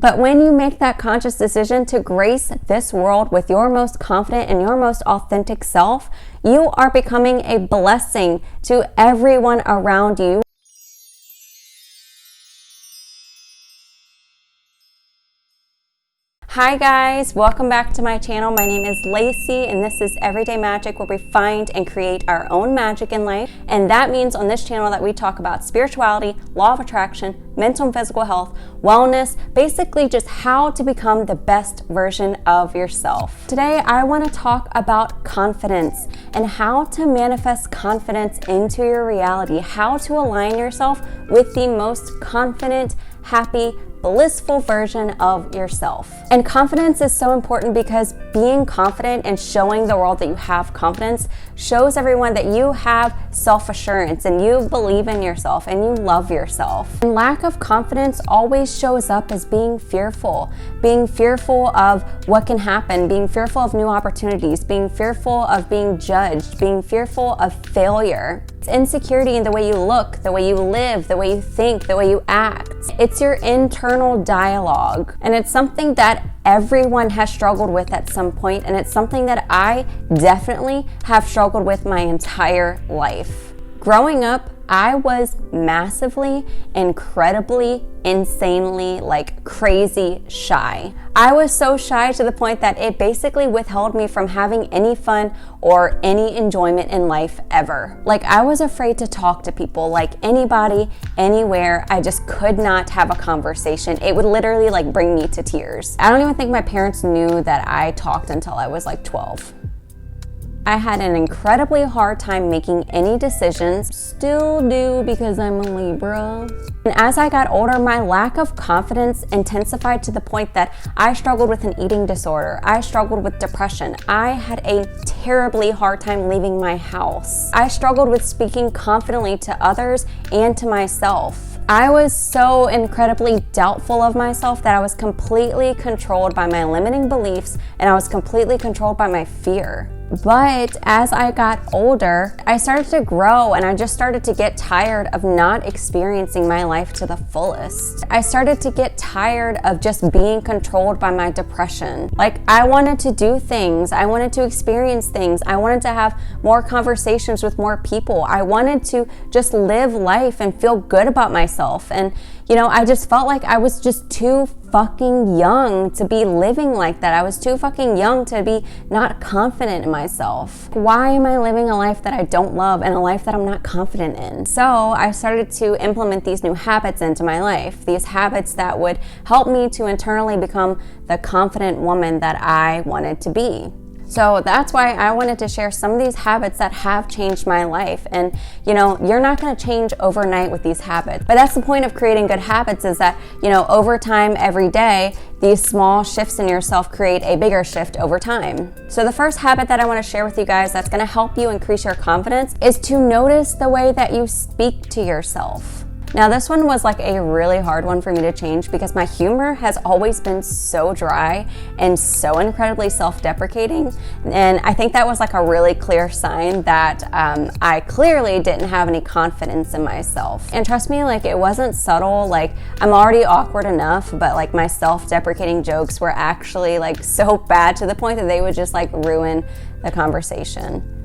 But when you make that conscious decision to grace this world with your most confident and your most authentic self, you are becoming a blessing to everyone around you. Hi guys, welcome back to my channel. My name is Lacey and this is Everyday Magic, where we find and create our own magic in life. And that means on this channel that we talk about spirituality, law of attraction, mental and physical health, wellness, basically just how to become the best version of yourself. Today I want to talk about confidence and how to manifest confidence into your reality, how to align yourself with the most confident, happy, blissful version of yourself. And confidence is so important because being confident and showing the world that you have confidence shows everyone that you have self-assurance and you believe in yourself and you love yourself. And lack of confidence always shows up as being fearful of what can happen, being fearful of new opportunities, being fearful of being judged, being fearful of failure. It's insecurity in the way you look, the way you live, the way you think, the way you act. It's your internal dialogue. And it's something that everyone has struggled with at some point, and it's something that I definitely have struggled with my entire life. Growing up, I was massively, incredibly, insanely, crazy shy. I was so shy to the point that it basically withheld me from having any fun or any enjoyment in life ever. I was afraid to talk to people, anybody, anywhere. I just could not have a conversation. It would literally bring me to tears. I don't even think my parents knew that I talked until I was 12. I had an incredibly hard time making any decisions, still do because I'm a Libra. And as I got older, my lack of confidence intensified to the point that I struggled with an eating disorder. I struggled with depression. I had a terribly hard time leaving my house. I struggled with speaking confidently to others and to myself. I was so incredibly doubtful of myself that I was completely controlled by my limiting beliefs and I was completely controlled by my fear. But as I got older, I started to grow and I just started to get tired of not experiencing my life to the fullest. I started to get tired of just being controlled by my depression. I wanted to do things. I wanted to experience things. I wanted to have more conversations with more people. I wanted to just live life and feel good about myself. And I just felt like I was just too fucking young to be living like that. I was too fucking young to be not confident in myself. Why am I living a life that I don't love and a life that I'm not confident in? So I started to implement these new habits into my life, these habits that would help me to internally become the confident woman that I wanted to be. So that's why I wanted to share some of these habits that have changed my life. And you're not going to change overnight with these habits, but that's the point of creating good habits, is that over time, every day, these small shifts in yourself create a bigger shift over time. So the first habit that I want to share with you guys that's going to help you increase your confidence is to notice the way that you speak to yourself. Now this one was a really hard one for me to change because my humor has always been so dry and so incredibly self-deprecating, and I think that was a really clear sign that I clearly didn't have any confidence in myself. And trust me, it wasn't subtle. I'm already awkward enough, but my self-deprecating jokes were actually so bad to the point that they would just ruin the conversation.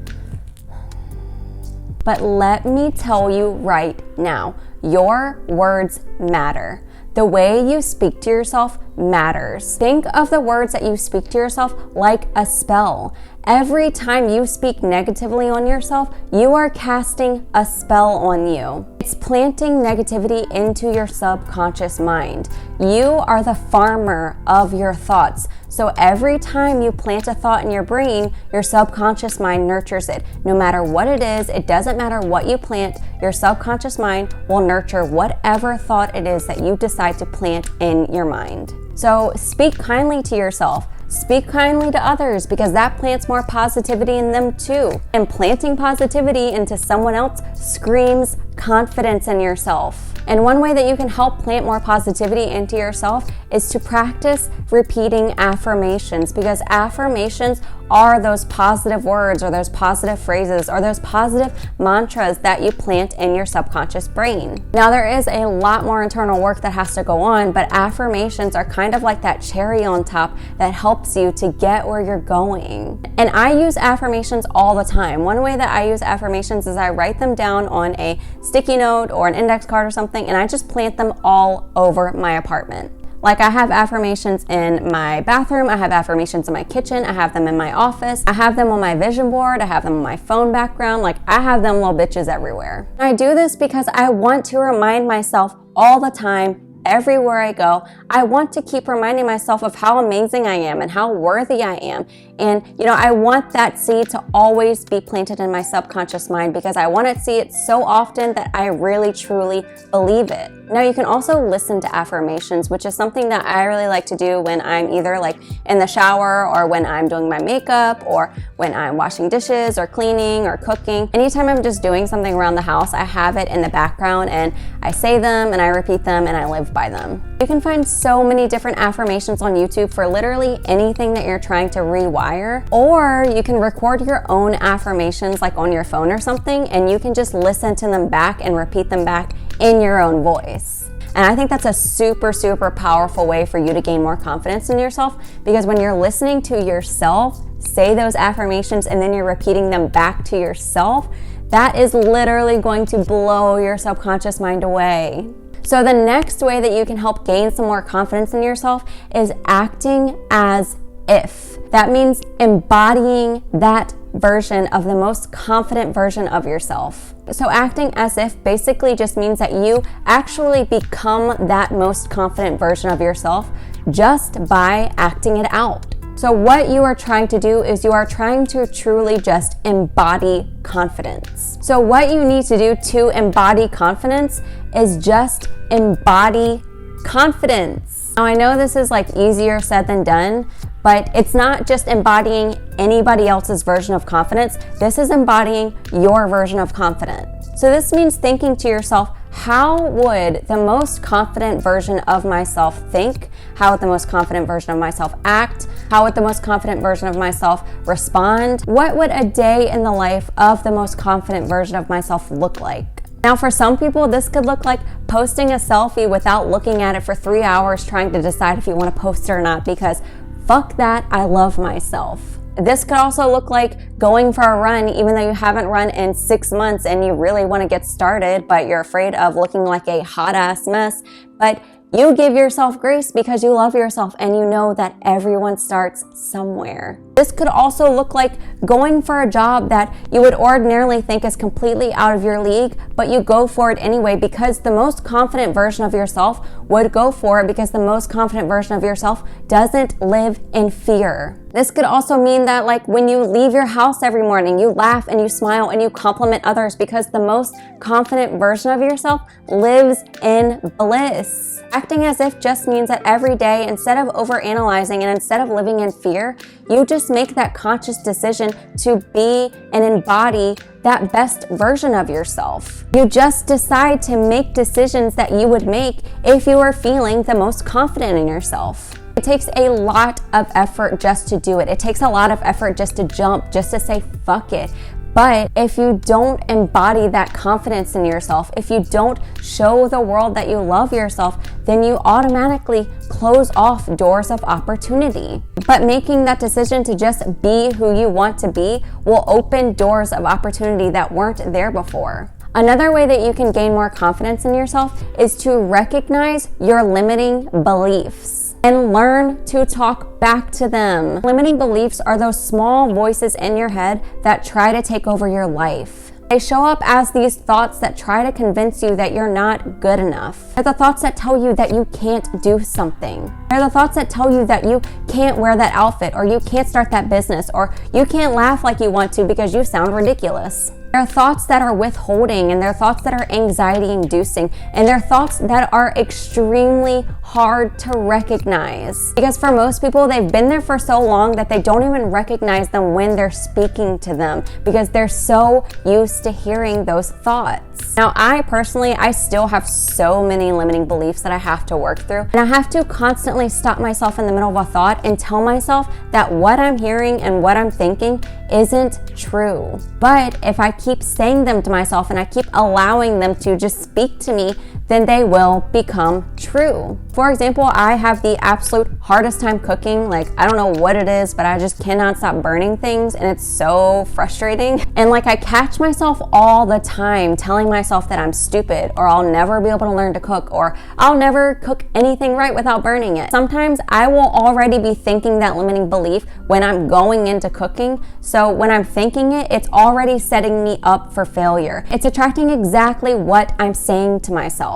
But let me tell you right now, your words matter. The way you speak to yourself matters. Think of the words that you speak to yourself like a spell. Every time you speak negatively on yourself, you are casting a spell on you. It's planting negativity into your subconscious mind. You are the farmer of your thoughts. So every time you plant a thought in your brain, your subconscious mind nurtures it. No matter what it is, it doesn't matter what you plant, your subconscious mind will nurture whatever thought it is that you decide to plant in your mind. So speak kindly to yourself. Speak kindly to others, because that plants more positivity in them too. And planting positivity into someone else screams confidence in yourself. And one way that you can help plant more positivity into yourself is to practice repeating affirmations, because affirmations are those positive words or those positive phrases or those positive mantras that you plant in your subconscious brain. Now, there is a lot more internal work that has to go on, but affirmations are kind of like that cherry on top that helps you to get where you're going. And I use affirmations all the time. One way that I use affirmations is I write them down on a sticky note or an index card or something, and I just plant them all over my apartment. Like, I have affirmations in my bathroom, I have affirmations in my kitchen, I have them in my office, I have them on my vision board, I have them on my phone background, like I have them little bitches everywhere. And I do this because I want to remind myself all the time, everywhere I go, I want to keep reminding myself of how amazing I am and how worthy I am. And, I want that seed to always be planted in my subconscious mind because I want to see it so often that I really, truly believe it. Now, you can also listen to affirmations, which is something that I really like to do when I'm either like in the shower or when I'm doing my makeup or when I'm washing dishes or cleaning or cooking. Anytime I'm just doing something around the house, I have it in the background and I say them and I repeat them and I live by them. You can find so many different affirmations on YouTube for literally anything that you're trying to rewire, or you can record your own affirmations like on your phone or something, and you can just listen to them back and repeat them back in your own voice. And I think that's a super, super powerful way for you to gain more confidence in yourself, because when you're listening to yourself say those affirmations and then you're repeating them back to yourself, that is literally going to blow your subconscious mind away. So the next way that you can help gain some more confidence in yourself is acting as if. That means embodying that version of the most confident version of yourself. So acting as if basically just means that you actually become that most confident version of yourself just by acting it out. So what you are trying to do is you are trying to truly just embody confidence. So what you need to do to embody confidence is just embody confidence. Now, I know this is like easier said than done, but it's not just embodying anybody else's version of confidence. This is embodying your version of confidence. So this means thinking to yourself, how would the most confident version of myself think? How would the most confident version of myself act? How would the most confident version of myself respond? What would a day in the life of the most confident version of myself look like? Now, for some people, this could look like posting a selfie without looking at it for 3 hours trying to decide if you want to post it or not, because fuck that, I love myself. This could also look like going for a run even though you haven't run in 6 months and you really want to get started, but you're afraid of looking like a hot ass mess. But you give yourself grace because you love yourself and you know that everyone starts somewhere. This could also look like going for a job that you would ordinarily think is completely out of your league, but you go for it anyway because the most confident version of yourself would go for it because the most confident version of yourself doesn't live in fear. This could also mean that like when you leave your house every morning, you laugh and you smile and you compliment others because the most confident version of yourself lives in bliss. Acting as if just means that every day, instead of overanalyzing and instead of living in fear, you just make that conscious decision to be and embody that best version of yourself. You just decide to make decisions that you would make if you were feeling the most confident in yourself. It takes a lot of effort just to do it. It takes a lot of effort just to jump, just to say fuck it. But if you don't embody that confidence in yourself, if you don't show the world that you love yourself, then you automatically close off doors of opportunity. But making that decision to just be who you want to be will open doors of opportunity that weren't there before. Another way that you can gain more confidence in yourself is to recognize your limiting beliefs and learn to talk back to them. Limiting beliefs are those small voices in your head that try to take over your life. They show up as these thoughts that try to convince you that you're not good enough. They're the thoughts that tell you that you can't do something. They're the thoughts that tell you that you can't wear that outfit, or you can't start that business, or you can't laugh like you want to because you sound ridiculous. There are thoughts that are withholding, and there are thoughts that are anxiety inducing, and there are thoughts that are extremely hard to recognize. Because for most people, they've been there for so long that they don't even recognize them when they're speaking to them because they're so used to hearing those thoughts. Now, I still have so many limiting beliefs that I have to work through. And I have to constantly stop myself in the middle of a thought and tell myself that what I'm hearing and what I'm thinking isn't true. But if I keep saying them to myself and I keep allowing them to just speak to me, then they will become true. For example, I have the absolute hardest time cooking. Like, I don't know what it is, but I just cannot stop burning things and it's so frustrating. And like, I catch myself all the time telling myself that I'm stupid or I'll never be able to learn to cook or I'll never cook anything right without burning it. Sometimes I will already be thinking that limiting belief when I'm going into cooking. So when I'm thinking it, it's already setting me up for failure. It's attracting exactly what I'm saying to myself.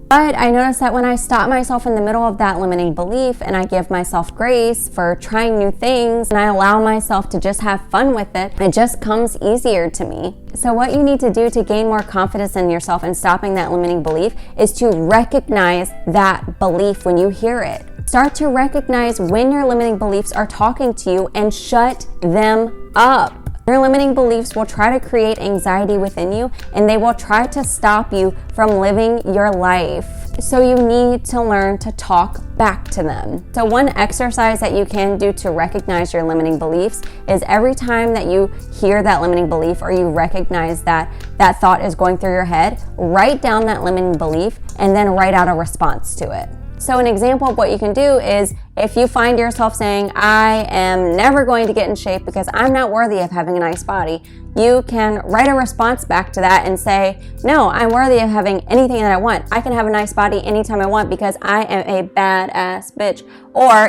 But I notice that when I stop myself in the middle of that limiting belief and I give myself grace for trying new things and I allow myself to just have fun with it, it just comes easier to me. So what you need to do to gain more confidence in yourself and stopping that limiting belief is to recognize that belief when you hear it. Start to recognize when your limiting beliefs are talking to you and shut them up. Your limiting beliefs will try to create anxiety within you and they will try to stop you from living your life. So you need to learn to talk back to them. So one exercise that you can do to recognize your limiting beliefs is every time that you hear that limiting belief or you recognize that that thought is going through your head, write down that limiting belief and then write out a response to it. So an example of what you can do is if you find yourself saying, I am never going to get in shape because I'm not worthy of having a nice body, you can write a response back to that and say, no, I'm worthy of having anything that I want. I can have a nice body anytime I want because I am a badass bitch. Or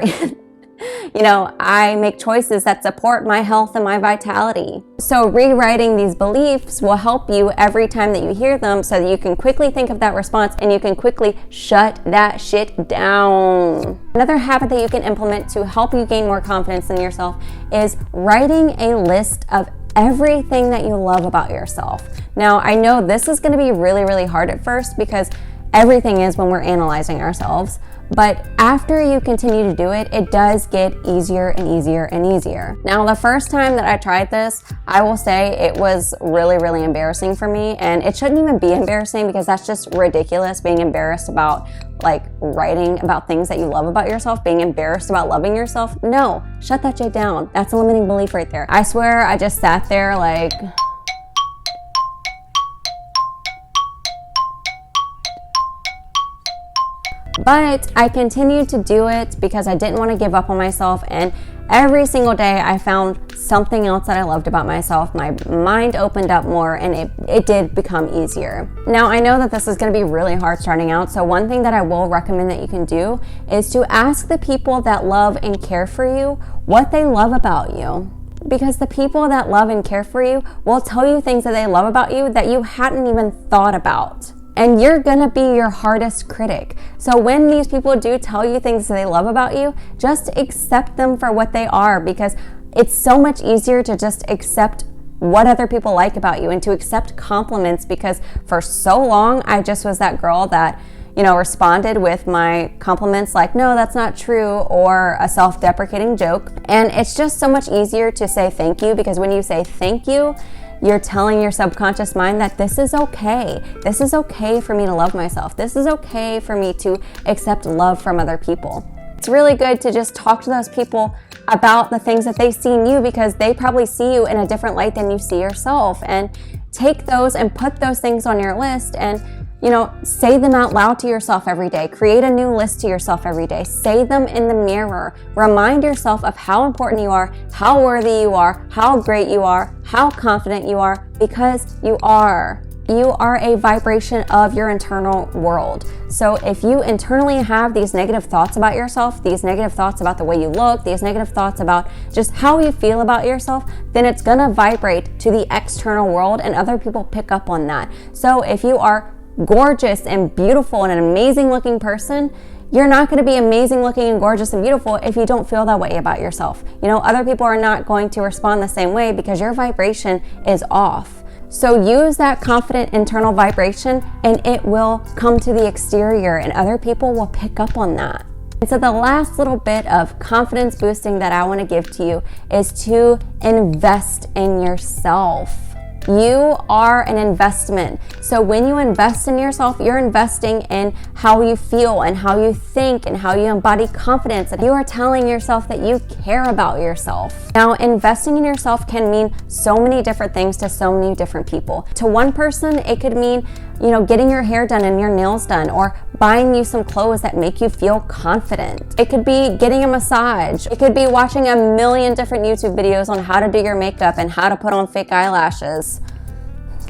I make choices that support my health and my vitality. So rewriting these beliefs will help you every time that you hear them so that you can quickly think of that response and you can quickly shut that shit down. Another habit that you can implement to help you gain more confidence in yourself is writing a list of everything that you love about yourself. Now, I know this is going to be really, really hard at first because everything is when we're analyzing ourselves. But after you continue to do it, it does get easier and easier and easier. Now, the first time that I tried this, I will say it was really, really embarrassing for me. And it shouldn't even be embarrassing because that's just ridiculous, being embarrassed about like writing about things that you love about yourself, being embarrassed about loving yourself. No, shut that shit down. That's a limiting belief right there. I swear I just sat there like... But I continued to do it because I didn't want to give up on myself, and every single day I found something else that I loved about myself. My mind opened up more and it did become easier. Now, I know that this is going to be really hard starting out, so one thing that I will recommend that you can do is to ask the people that love and care for you what they love about you. Because the people that love and care for you will tell you things that they love about you that you hadn't even thought about. And you're gonna be your hardest critic. So when these people do tell you things that they love about you, just accept them for what they are, because it's so much easier to just accept what other people like about you and to accept compliments, because for so long I just was that girl that responded with my compliments like, no, that's not true, or a self-deprecating joke. And it's just so much easier to say thank you, because when you say thank you, you're telling your subconscious mind that this is okay. This is okay for me to love myself. This is okay for me to accept love from other people. It's really good to just talk to those people about the things that they see in you, because they probably see you in a different light than you see yourself. And take those and put those things on your list and say them out loud to yourself every day. Create a new list to yourself every day. Say them in the mirror. Remind yourself of how important you are, how worthy you are, how great you are, how confident you are, because you are. You are a vibration of your internal world. So if you internally have these negative thoughts about yourself, these negative thoughts about the way you look, these negative thoughts about just how you feel about yourself, then it's gonna vibrate to the external world and other people pick up on that. So if you are gorgeous and beautiful and an amazing looking person, you're not going to be amazing looking and gorgeous and beautiful if you don't feel that way about yourself. Other people are not going to respond the same way because your vibration is off. So use that confident internal vibration and it will come to the exterior and other people will pick up on that. And so the last little bit of confidence boosting that I want to give to you is to invest in yourself. You are an investment. So when you invest in yourself, you're investing in how you feel and how you think and how you embody confidence. And you are telling yourself that you care about yourself. Now, investing in yourself can mean so many different things to so many different people. To one person, it could mean, getting your hair done and your nails done, or buying you some clothes that make you feel confident. It could be getting a massage. It could be watching a million different YouTube videos on how to do your makeup and how to put on fake eyelashes.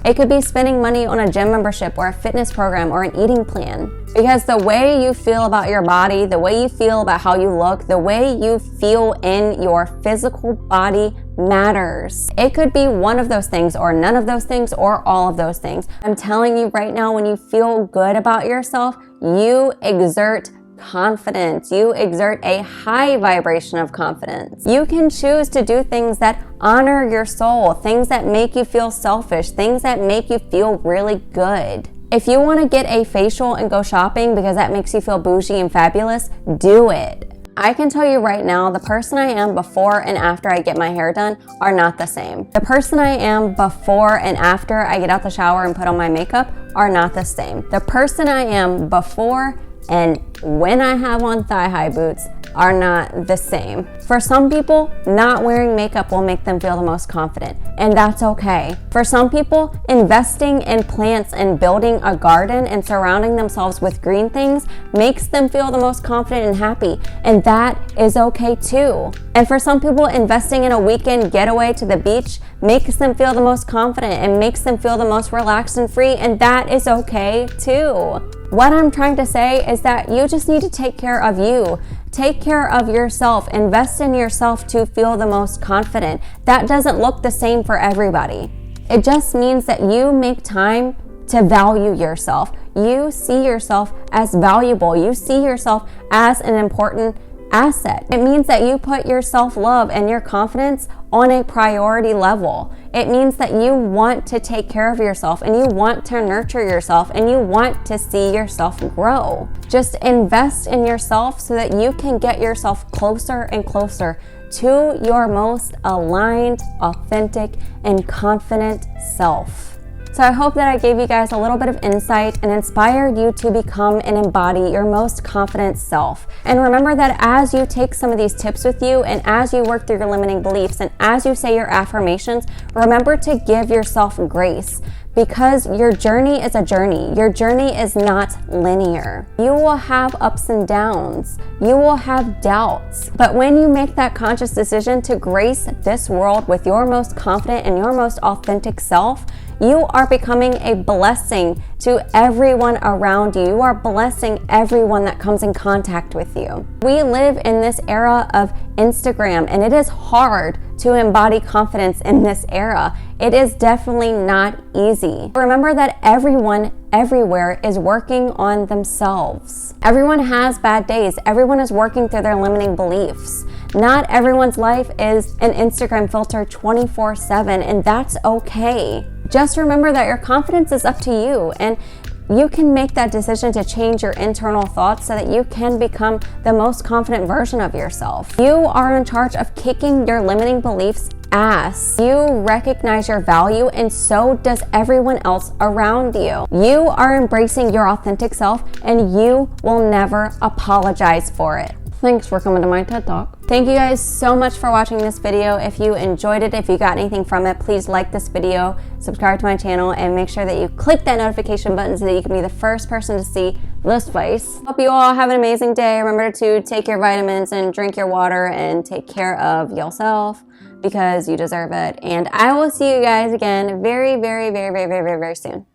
It could be spending money on a gym membership or a fitness program or an eating plan. Because the way you feel about your body, the way you feel about how you look, the way you feel in your physical body matters. It could be one of those things or none of those things or all of those things. I'm telling you right now, when you feel good about yourself, you exert confidence. You exert a high vibration of confidence. You can choose to do things that honor your soul, things that make you feel selfish, things that make you feel really good. If you want to get a facial and go shopping because that makes you feel bougie and fabulous, do it. I can tell you right now, the person I am before and after I get my hair done are not the same. The person I am before and after I get out the shower and put on my makeup are not the same. The person I am before and when I have on thigh-high boots are not the same. For some people, not wearing makeup will make them feel the most confident, and that's okay. For some people, investing in plants and building a garden and surrounding themselves with green things makes them feel the most confident and happy, and that is okay too. And for some people, investing in a weekend getaway to the beach makes them feel the most confident and makes them feel the most relaxed and free, and that is okay too. What I'm trying to say is that you just need to take care of you. Take care of yourself. Invest in yourself to feel the most confident. That doesn't look the same for everybody. It just means that you make time to value yourself. You see yourself as valuable. You see yourself as an important asset. It means that you put your self-love and your confidence on a priority level. It means that you want to take care of yourself and you want to nurture yourself and you want to see yourself grow. Just invest in yourself so that you can get yourself closer and closer to your most aligned, authentic, and confident self. So I hope that I gave you guys a little bit of insight and inspired you to become and embody your most confident self. And remember that as you take some of these tips with you and as you work through your limiting beliefs and as you say your affirmations, remember to give yourself grace. Because your journey is a journey. Your journey is not linear. You will have ups and downs. You will have doubts. But when you make that conscious decision to grace this world with your most confident and your most authentic self, you are becoming a blessing to everyone around you. You are blessing everyone that comes in contact with you. We live in this era of Instagram, and it is hard to embody confidence in this era. It is definitely not easy. Remember that everyone everywhere is working on themselves. Everyone has bad days. Everyone is working through their limiting beliefs. Not everyone's life is an Instagram filter 24/7, and that's okay. Just remember that your confidence is up to you, and you can make that decision to change your internal thoughts so that you can become the most confident version of yourself. You are in charge of kicking your limiting beliefs ass. You recognize your value, and so does everyone else around you. You are embracing your authentic self, and you will never apologize for it. Thanks for coming to my TED Talk. Thank you guys so much for watching this video. If you enjoyed it, if you got anything from it, please like this video, subscribe to my channel, and make sure that you click that notification button so that you can be the first person to see this place. Hope you all have an amazing day. Remember to take your vitamins and drink your water and take care of yourself because you deserve it. And I will see you guys again very, very, very, very, very, very, very soon.